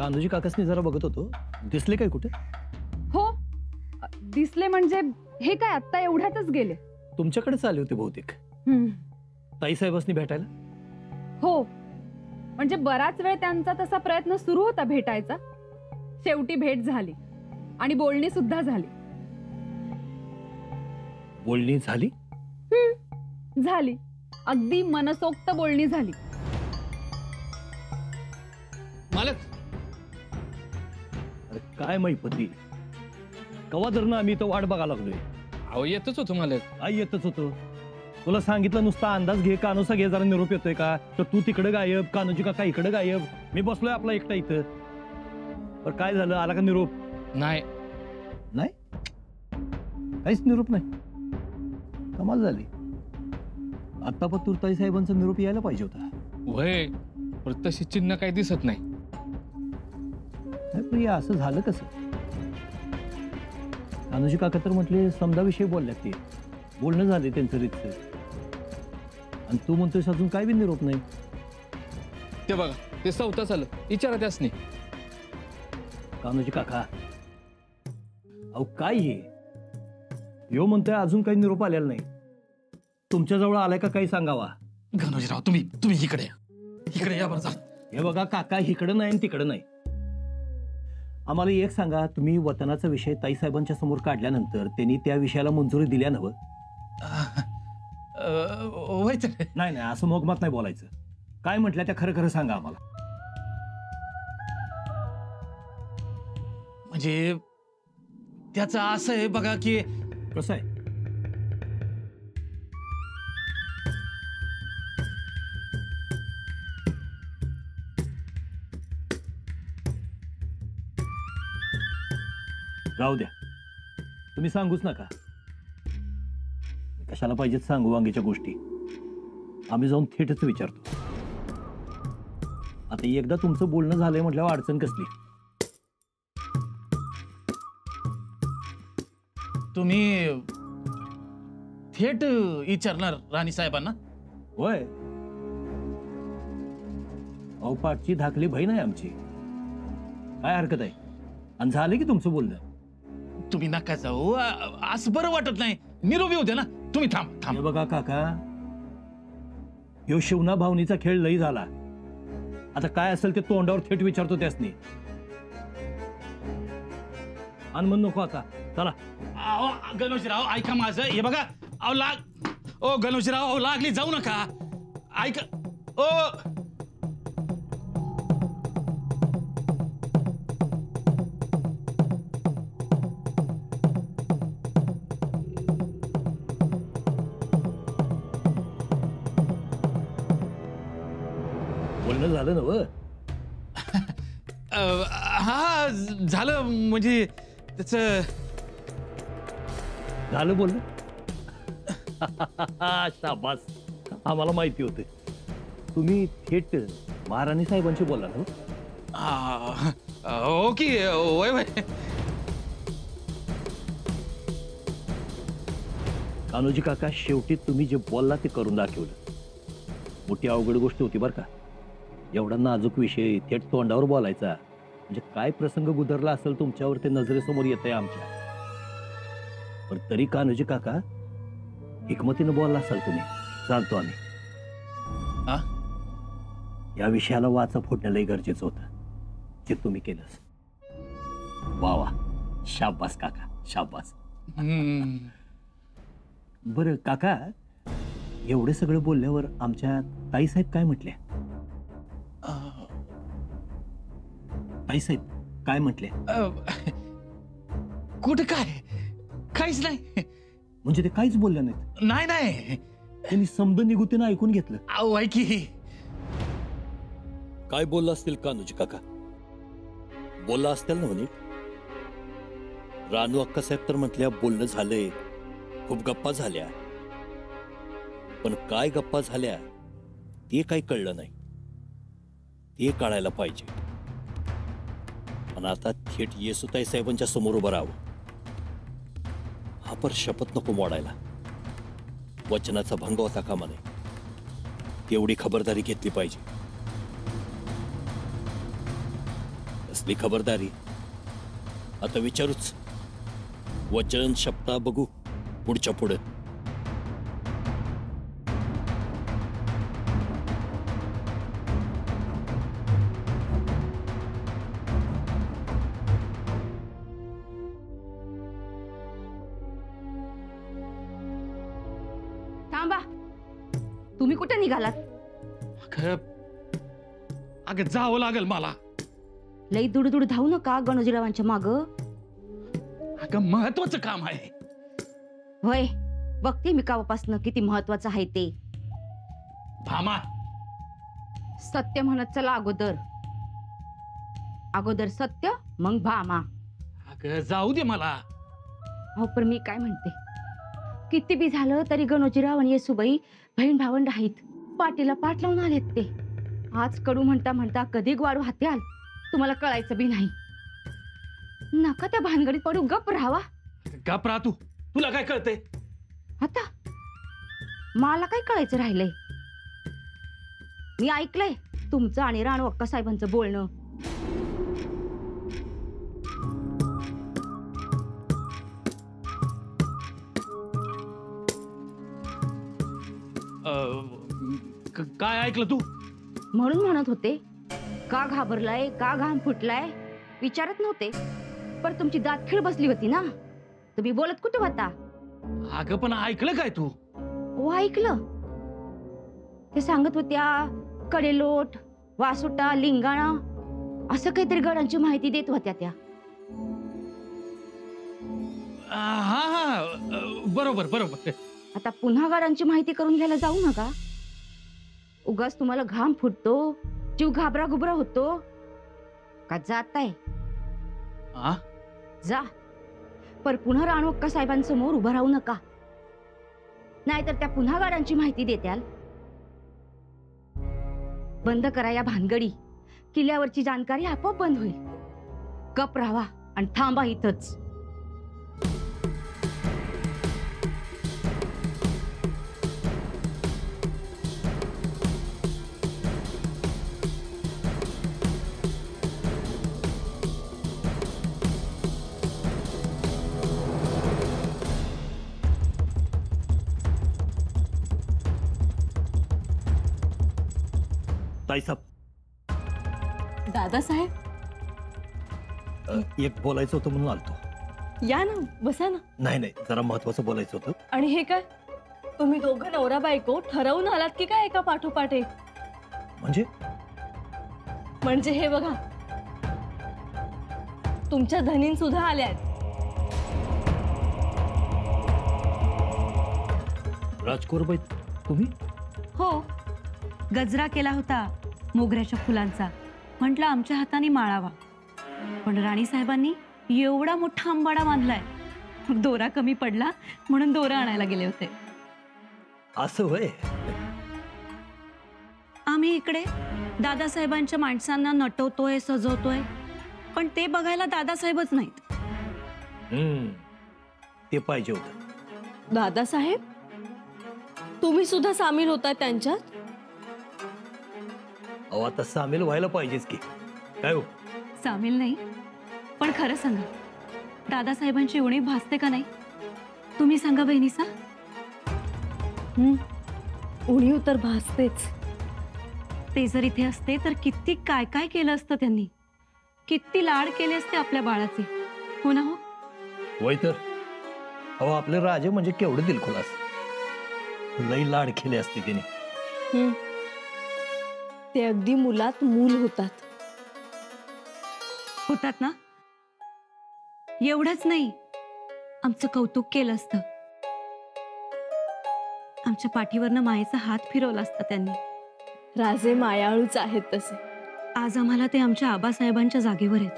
कान्होजी काकासनी जरा बघत होतो, दिसले काय कुठे? हो दिसले म्हणजे हे काय आत्ता एवढ्यातच गेले? तुमच्याकडेच आले होते बहुतेक. ताई साहेबांनी भेटायला? हो म्हणजे बराच वेळ त्यांचा तसा प्रयत्न सुरू होता भेटायचा. शेवटी भेट झाली आणि बोलणी सुद्धा झाली. बोलणी झाली? झाली, अगदी मनसोक्त बोलणी झाली. मालक, अरे काय मैपती, कवा धरणं आम्ही इथं वाट बघा लागलोय. अहो येतच होतो मालक. काय येतच होतो? तुला सांगितलं नुसता अंदाज घे, कानोसा घे, जरा निरोप येतोय का? तर तू तिकडे गायब, कान्होजी काका इकडे गायब, मी बसलोय आपला एकटा इथं. पण काय झालं, आला का निरोप? नाही नाही, काहीच निरोप नाही. कमाल झाली. आता पण तुर्ताई साहेबांचा निरोप यायला पाहिजे होता. वय पण तशी चिन्ह काही दिसत नाही. नाही, पण हे असं झालं कसं? कान्होजी काका तर म्हटले समजाविषयी बोलल्यात, ते बोलणं झाले त्यांचं रीतचं, आणि तू म्हणतोय अजून काय बी निरोप नाही. ते बघा, ते चौथं आलं, विचारा त्यासनी. कान्होजी काका, अहो काय हे? यो म्हणतोय अजून काही निरोप आलेला नाही. तुमच्याजवळ आलाय का काही सांगावा? गणोजीराव, तुम्ही इकडे या, इकडे या बरं जा. हे बघा काका, इकडं नाही आणि तिकडं नाही. आम्हाला एक सांगा, तुम्ही वतनाचा विषय ताई साहेबांच्या समोर काढल्यानंतर त्यांनी त्या विषयाला मंजुरी दिल्या नव्ह? होय तर. नाही नाही, असं मोगमात नाही बोलायचं. काय म्हटलं त्या खरं खरं सांगा आम्हाला. म्हणजे त्याचं असं आहे बघा की, कसं आहे? राहू द्या, तुम्ही सांगूच नका. कशाला पाहिजेत सांगू वांगीच्या गोष्टी? आम्ही जाऊन थेटच विचारतो. आता एकदा तुमचं बोलणं झालंय म्हटल्यावर अडचण कसली? तुम्ही थेट विचारणार राणी साहेबांना? होय, अहो पाठची धाकली बहीण आहे आमची, काय हरकत आहे? आणि झालं की तुमचं बोलणं. तुम्ही नका जाऊ, असं बरं वाटत नाही. निरोगी होते ना तुम्ही. थांब हे बघा काका, ह्यो शिवना भावनीचा खेळ लई झाला. आता काय असेल ते तोंडावर थेट विचारतो त्यासनी. आणि म्हण नको आता, चला. अहो गणोजीराव, ऐका माझं. हे बघा, अहो ओ गणोजीराव, अहो लागली, जाऊ नका. ऐका ओ. बोलणं झालं नव? हा झालं, म्हणजे त्याच झालं बोलणं. शाबास, आम्हाला माहिती होते तुम्ही थेट महाराणी साहेबांशी बोला ना. ओके, वय वय. कान्होजी काका, शेवटी तुम्ही जे बोलला ते करून दाखवलं. मोठी अवघड गोष्ट होती बरं का. एवढा नाजूक विषय थेट तोंडावर बोलायचा म्हणजे काय प्रसंग गुदरला असेल तुमच्यावर ते नजरेसमोर येत आहे आमच्या. पण तरी कान्होजी काका, हिकमतीनं बोलला असाल तुम्ही, जाणतो आम्ही. या विषयाला वाचा फोडणं लय गरजेचं होतं, जे तुम्ही केलंस. वा वा, शाबास काका, शाबास. बरं काका, एवढे सगळं बोलल्यावर आमच्या ताईसाहेब काय म्हटल्या? ताईसाहेब काय म्हटले? कुठं काय, काहीच नाही. म्हणजे ते काहीच बोलले नाहीत? नाही नाही, त्यांनी समद निगुतीनं ऐकून घेतलं. अहो ऐकी. काय बोलला असतील कान्होजी काका? बोलला असतील ना म्हणे. रानू अक्का साहेब तर म्हटल्या बोलणं झालंय, खूप गप्पा झाल्या. पण काय गप्पा झाल्या ते काही कळलं नाही. ते कळायला पाहिजे. पण आता थेट येसुताई साहेबांच्या समोर उभं राहावं. हा पर शपथ नको मोडायला. वचनाचा भंग होता कामा नये. तेवढी खबरदारी घेतली पाहिजे. कसली खबरदारी. आता विचारूच, वचन शपथा बघू पुढच्या पुढे. थांबा, तुम्ही कुठे निघालात? अगं जावं लागेल मला. लई दुडदुड धावू नका गणोजीरावांच्या माग. अगं महत्वाचं काम आहे. होय, बघते मी कावापासनं किती महत्वाचं आहे ते. भामा, सत्य म्हणत चला अगोदर. अगोदर सत्य, मग भामा. अगं जाऊ दे मला. हो, पण मी काय म्हणते, किती बी झालं तरी गणोजीराव आणि येसूबाई बहीण भावंड आहेत. पाठीला पाठ लावून आलेत ते. आज कडू म्हणता म्हणता कधी ग्वारू हात्याल तुम्हाला कळायचं बी नाही. नका त्या भानगडीत पडू, गप राहावा. गप राहा तू. तुला काय कळतंय? आता मला काय कळायचं राहिलंय? मी ऐकलंय तुमचं आणि राणू अक्का साहेबांचं बोलणं. काय ऐकलं तू? म्हणून म्हणत होते, का घाबरलाय, का घाम फुटलाय विचारत नव्हते. पण तुमची दातखीळ बसली होती ना, तुम्ही बोलत कुठे होता? अगं पण ऐकलं काय तू? हो, ऐकलं. ते सांगत होत्या कडेलोट, वासोटा, लिंगाणा असं काहीतरी गडांची माहिती देत होत्या त्या. हा हा, बरोबर बरोबर. आता पुन्हा गडांची माहिती करून घ्यायला जाऊ नका. उगाच तुम्हाला घाम फुटतो, जीव घाबरा घुबरा होतो का? जाताय हा? जा, पर पुन्हा राणू अक्का साहेबांसमोर उभं राहू नका. नाहीतर त्या पुन्हा गाड्यांची माहिती देत्याल. बंद करा या भानगडी. किल्ल्यावरची जानकारी आपोआप बंद होईल. गप राहावा आणि थांबा इथंच. ताईसाहेब, दादासाहेब, एक बोलायचं होतं म्हणून आलतो. या ना, बसा ना. नाही, जरा महत्वाचं बोलायचं होतं. आणि हे काय, तुम्ही दोघं नवरा बायको ठरवून आलात की काय एका पाठोपाठ एक? म्हणजे हे बघा, तुमच्या धनीन सुद्धा आल्यात. राजकोरबाई, तुम्ही? हो, गजरा केला होता मोगऱ्याच्या फुलांचा. म्हटलं आमच्या हाताने माळावा. पण राणी साहेबांनी एवढा मोठा आंबाडा बांधलाय, दोरा कमी पडला म्हणून दोरा आणायला गेले होते. असं होय? आम्ही इकडे दादासाहेबांच्या माणसांना नटवतोय, सजवतोय, पण ते बघायला दादासाहेबच नाहीत. ते पाहिजे होतं. दादासाहेब, तुम्ही सुद्धा सामील होता त्यांच्यात? अहो, आता सामील व्हायला पाहिजेच की. काय हो? सामील नाही, पण खरं सांगा, दादासाहेबांची उणीव भासते का नाही? तुम्ही सांगा बहिणीसा. उणीव तर भासतेच. ते जर इथे असते तर किती काय काय केलं असतं त्यांनी. किती लाड केले असते आपल्या बाळाचे. हो ना? हो, वय तर. अहो, आपले राजे म्हणजे केवढे दिलखुलास. लई लाड केले असते त्यांनी. ते अगदी मुलात मूल होतात. होतात ना? एवढंच नाही, आमचं कौतुक केलं असतं. आमच्या पाठीवरनं मायेचा हात फिरवला असता त्यांनी. राजे मायाळूच आहेत तसे. आज आम्हाला ते आमच्या आबासाहेबांच्या जागेवर आहेत.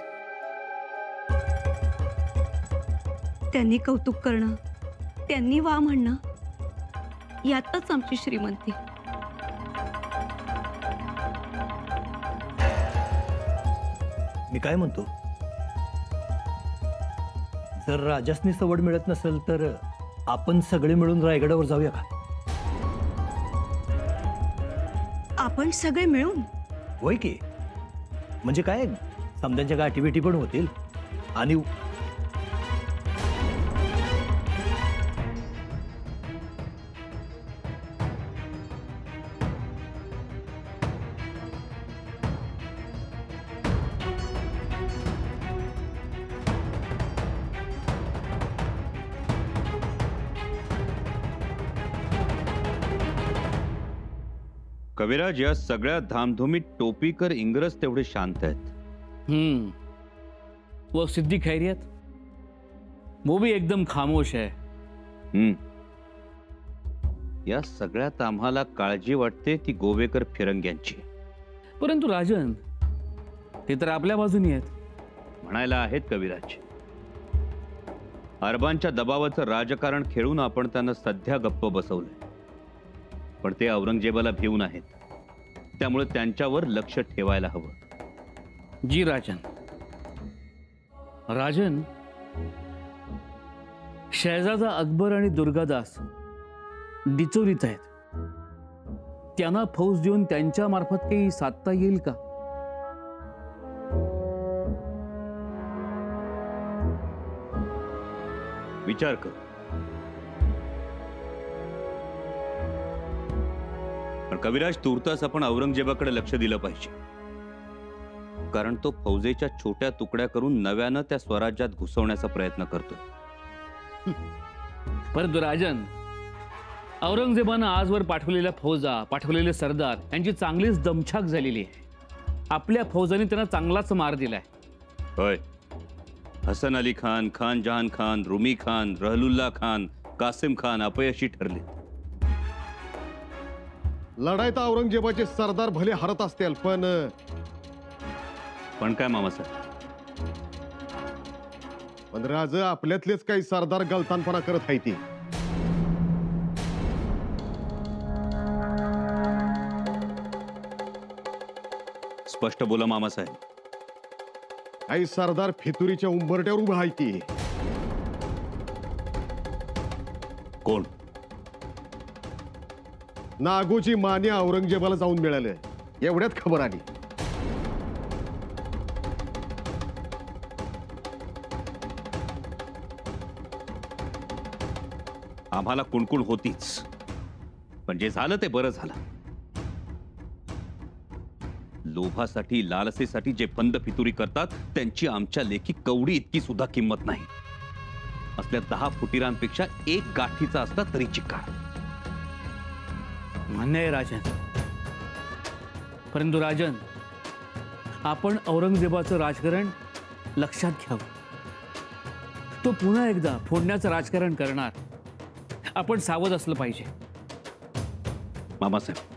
त्यांनी कौतुक करणं, त्यांनी वा म्हणणं, यातच आमची श्रीमंती. मी काय म्हणतो, जर राजासनी सवड मिळत नसेल तर आपण सगळे मिळून रायगडावर जाऊया का? आपण सगळे मिळून? होय की. म्हणजे काय, समद्यांच्या गाठीभेटी पण होतील आणि कविराज, या सगळ्या धामधुमीत टोपीकर इंग्रज तेवढे शांत आहेत. वो सिद्दी खैरियत, वो भी एकदम खामोश है. या सगळ्यात आम्हाला काळजी वाटते ती गोवेकर फिरंग्यांची. परंतु राजन, ते तर आपल्या बाजूनी आहेत. म्हणायला आहेत कविराज. अरबांच्या दबावाचं राजकारण खेळून आपण त्यांना सध्या गप्प बसवलंय, पण ते औरंगजेबाला भिवून आहेत. त्यामुळे त्यांच्यावर लक्ष ठेवायला हवं. जी राजन. राजन, शहजादा अकबर आणि दुर्गादास डिचोलीत आहेत. त्यांना फौज देऊन त्यांच्या मार्फत काही साधता येईल का? विचार कर. पण कविराज, तूर्तास आपण औरंगजेबाकडे लक्ष दिलं पाहिजे, कारण तो फौजेच्या छोट्या तुकड्या करून नव्यानं त्या स्वराज्यात घुसवण्याचा प्रयत्न करतो. परंतु राजन, औरंगजेबानं आजवर पाठवलेल्या फौजा, पाठवलेले सरदार यांची चांगलीच दमछाक झालेली आहे. आपल्या फौजांनी त्यांना चांगलाच मार दिलाय. होय. हसन अली खान, खान जहान खान, रुमी खान, रहलुल्ला खान, कासिम खान अपयशी ठरले. लढाईत औरंगजेबाचे सरदार भले हरत असतील, पण काय मामासाहेब, पण राज आपल्यातलेच काही सरदार गलतानपणा करत आहे ती. स्पष्ट बोला मामासाहेब. काही सरदार फितुरीच्या उंबरट्यावर उभा आहे ती. कोण? नागोची माने औरंगजेबाला जाऊन मिळालं, एवढ्यात खबर आली. आम्हाला कुणकुण होतीच, पण जे झालं ते बरं झालं. लोभासाठी, लालसेसाठी जे फंद फितुरी करतात त्यांची आमच्या लेखी कवडी इतकी सुद्धा किंमत नाही. असल्या 10 फुटीरांपेक्षा एक गाठीचा असला तरी चिकार. मान्य आहे राजन. परंतु राजन, आपण औरंगजेबाचं राजकारण लक्षात घ्यावं. तो पुन्हा एकदा फोडण्याचं राजकारण करणार. आपण सावध असलं पाहिजे. मामासाहेब,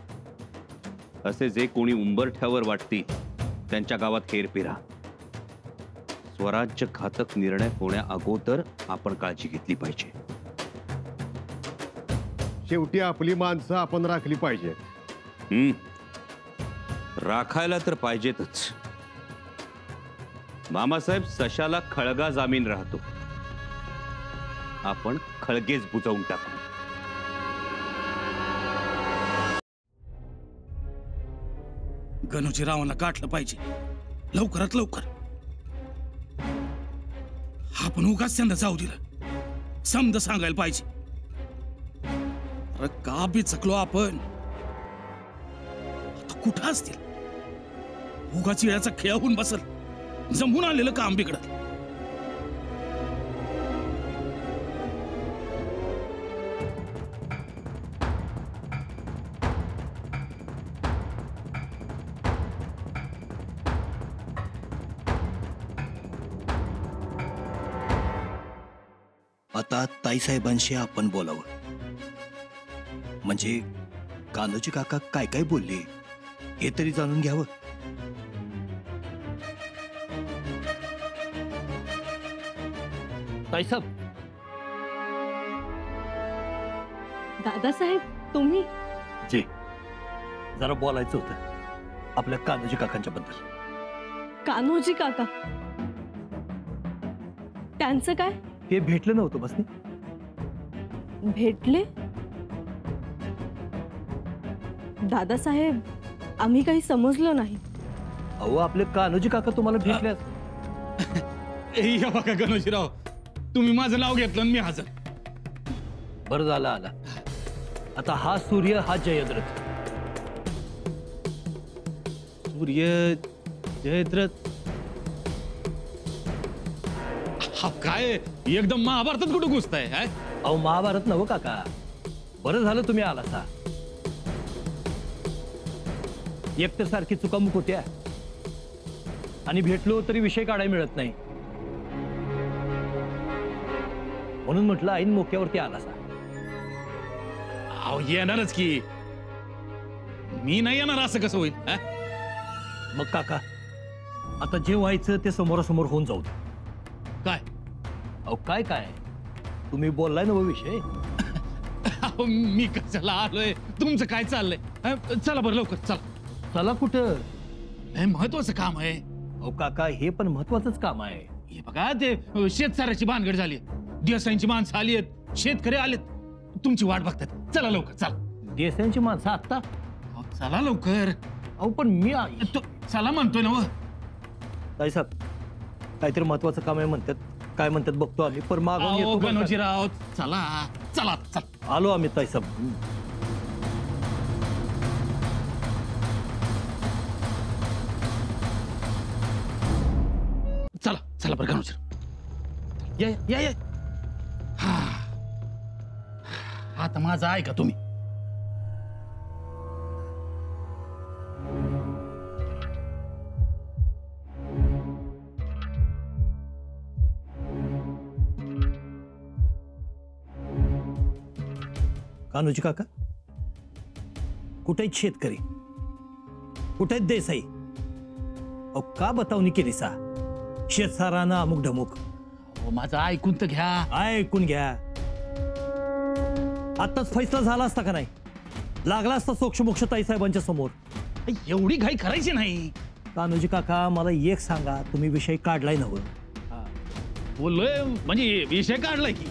असे जे कोणी उंबरठ्यावर वाटतील त्यांच्या गावात हेरपेरा. स्वराज्य घातक निर्णय होण्या अगोदर आपण काळजी घेतली पाहिजे. शेवटी आपली माणसं आपण राखली पाहिजे. राखायला तर पाहिजेतच. मामासाहेब, सशाला खळगा जामीन राहतो. आपण खळगेच बुजवून टाकू. गणोजीरावांना गाठलं पाहिजे लवकरात लवकर. आपण उगाच त्यांना जाऊ दिलं. समज सांगायला पाहिजे. अरे का बी चकलो आपण. आता कुठं असतील? उगाच वेळाचा खेळ होऊन बसल. जमून आलेलं काम बिघडत. आता ताईसाहेबांशी आपण बोलावं. म्हणजे कान्होजी काका काय काय बोलले हे तरी जाणून घ्यावं. ताईसाहेब, दादासाहेब तुम्ही जे जरा बोलायचं होतं आपल्या कान्होजी काकांच्या बद्दल. कान्होजी काका, त्यांचं काय? हे भेटलं नव्हतं बसने. भेटले? दादासाहेब, आम्ही काही समजलो नाही. अहो आपले कान्होजी काका तुम्हाला भेटल्यात. या बघा गणोजीराव, तुम्ही माझं नाव घेतलं आणि मी हजर. बरं झालं आला. आता हा सूर्य हा जयद्रथ. सूर्य जयद्रथ हा काय एकदम महाभारतात कुठं घुसताय? अहो महाभारत नव काका. बरं झालं तुम्ही आला सा. एकतर सारखी चुकामुक होत्या आणि भेटलो तरी विषय काढायला मिळत नाही, म्हणून म्हटलं ऐन मोक्यावरती आला सा. अहो येणारच की. मी नाही येणार असं कसं होईल? मग काका आता जे व्हायचं ते समोरासमोर होऊन जाऊ दे. काय? अहो काय काय तुम्ही बोललाय ना विषय. अहो, मी कशाला आलोय? तुमचं काय चाललंय? चला बरं लवकर चला. चला कुठं? हे महत्वाचं काम आहे. अहो काका हे पण महत्वाचंच काम आहे. हे बघा ते शेतसाऱ्याची भानगड झाली. देसाईंची माणसं आली आहेत, शेतकरी आलेत, तुमची वाट बघतात. चला लवकर चला. देसाईंची माणसं आता? अहो, चला लवकर. अहो पण मी चला म्हणतोय ना. ताई साहेब काहीतरी महत्वाचं काम आहे म्हणतात. काय म्हणतात बघतो आम्ही. पण मागून येतो. गणोजीराव चला चला चला. आलो आम्ही ताई साहेब. चला चला बरं गणोजीराव. या या या. हा. आता माझं ऐका तुम्ही. कान्होजी काका कुठे आहेत शेतकरी? कुठे आहेत देसाई? अहो का बतावणी केली सा? शेतसारानं अमुक ढमुक. माझं ऐकून तर घ्या. ऐकून घ्या. आताच फैसला झाला असता का नाही? लागला असता सोक्षमोक्ष ताई साहेबांच्या समोर. एवढी घाई करायची नाही. कान्होजी काका मला एक सांगा, तुम्ही विषय काढलाय नव्हे? बोललोय म्हणजे विषय काढलाय की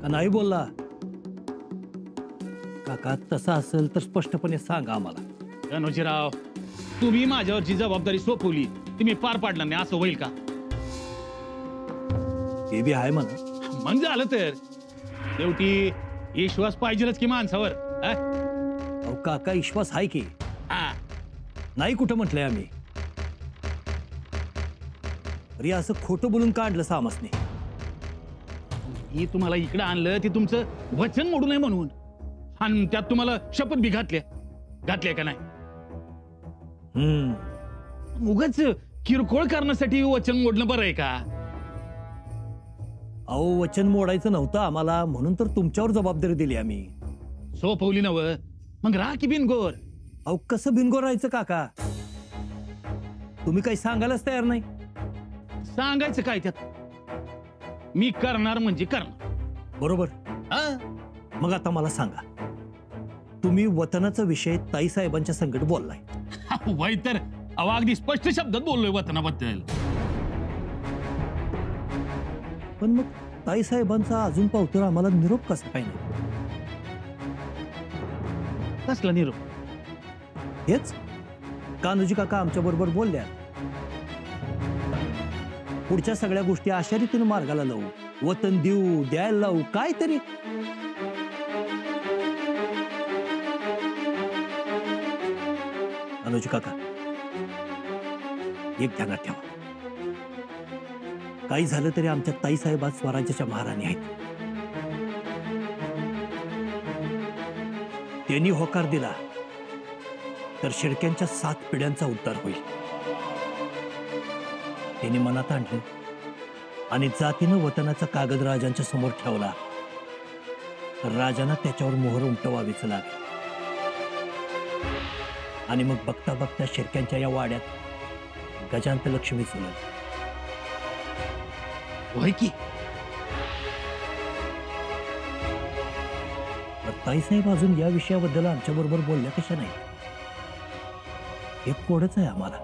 का नाही बोलला? काका तसं असेल तर स्पष्टपणे सांगा आम्हाला. गणोजीराव, तुम्ही माझ्यावरची जबाबदारी सोपवली, तुम्ही पार पाडला नाही असं होईल का? ते बी आहे म्हणा. मग झालं तर शेवटी विश्वास पाहिजेच की माणसावर. अहो काका विश्वास आहे की. नाही कुठं म्हटलंय आम्ही. अरे असं खोटं बोलून काढलं सामसने. मी तुम्हाला इकडे आणलं ते तुमचं वचन मोडू नये म्हणून, आणि त्यात तुम्हाला शपथ बी घातल्या का नाही? उगाच किरकोळ करण्यासाठी वचन मोडणं बरं आहे का? अहो वचन मोडायचं नव्हतं आम्हाला, म्हणून तर तुमच्यावर जबाबदारी दिली आम्ही. सोपवली नव, मग राहा की बिनगोर. अहो कसं बिनगोर राहायचं काका? तुम्ही काही सांगायलाच तयार नाही. सांगायचं काय त्यात? मी करणार म्हणजे करणार. बरोबर. मग आता मला सांगा, तुम्ही वतनाचा विषय ताई साहेबांच्या संकट बोललाय. वय तर अगदी स्पष्ट शब्दात बोललोय वतनाबद्दल. पण मग ताई साहेबांचा अजून पावतर आम्हाला निरोप कसा काय नाही? कसला निरोप? हेच कान्होजी काका आमच्या बरोबर बोलल्या, पुढच्या सगळ्या गोष्टी अशा रीतीने मार्गाला लावू, वतन देऊ, द्यायला लावू, काय तरी. कान्होजी काका एक ध्यानात ठेवा, काही झालं तरी आमच्या ताई साहेब आज स्वराज्याच्या महाराणी आहेत. त्यांनी होकार दिला तर शिर्क्यांच्या 7 पिढ्यांचा उद्धार होईल. त्यांनी मनात आणलं आणि जातीनं वतनाचा कागद राजांच्या समोर ठेवला तर राजांना त्याच्यावर मोहर उमटवावीच लागेल. आणि मग बघता बघता शिर्क्यांच्या या वाड्यात गजांत लक्ष्मी झुलल. होय की? ताईसाहेब अजून या विषयाबद्दल आमच्या बरोबर बोलल्या कशा नाही? एक कोडच आहे आम्हाला.